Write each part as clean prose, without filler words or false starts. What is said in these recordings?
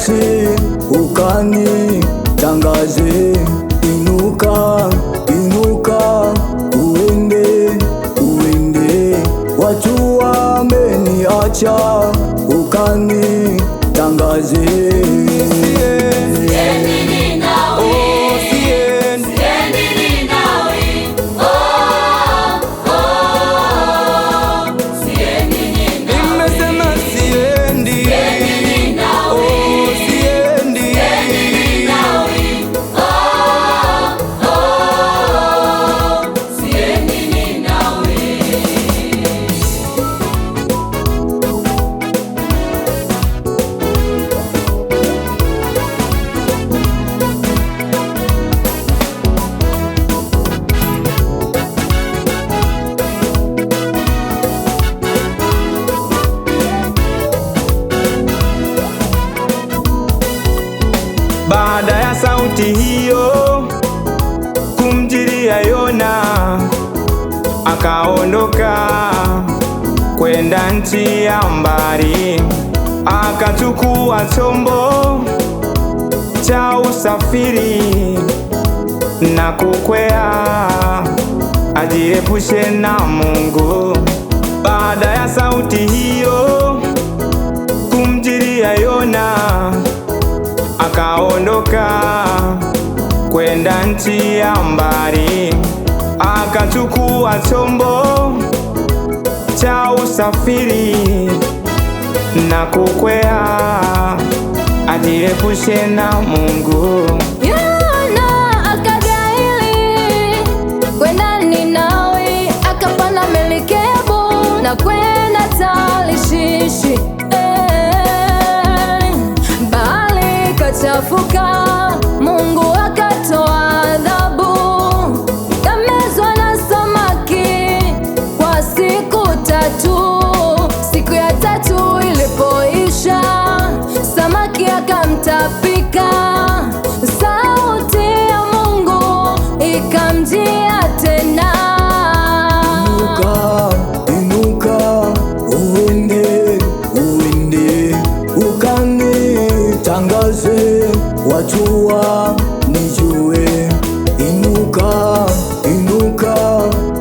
basi ukanitangaze. Inuka, inuka, uende, uende, watu wameniacha, ukanitangaze. Baada ya sauti hiyo kumjiria Yona, akaondoka kwenda nchi ya mbali, akachukua chombo cha usafiri na kukwea ajiepushe na Mungu. Baada ya sauti hiyo kumjiria Yona, akaondoka kwenda nchi ya mbali, akachukua chombo cha usafiri na kukwea ajiepushe na Mungu. Yona akagaili kwenda Ninawi, akapanda melikebu na kwenda Tarishishi. Chafuka, Mungu akatoa adhabu, kamezwa na samaki kwa siku 3. Siku ya 3 ilipoisha, samaki akamtapika, sauti ya Mungu ikamjia tena. Inuka, inuka, uende, uende, ukanitangaze, watu wanijue. Inuka, inuka,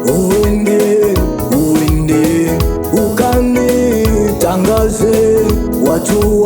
uende, uende, ukanitangaze, watu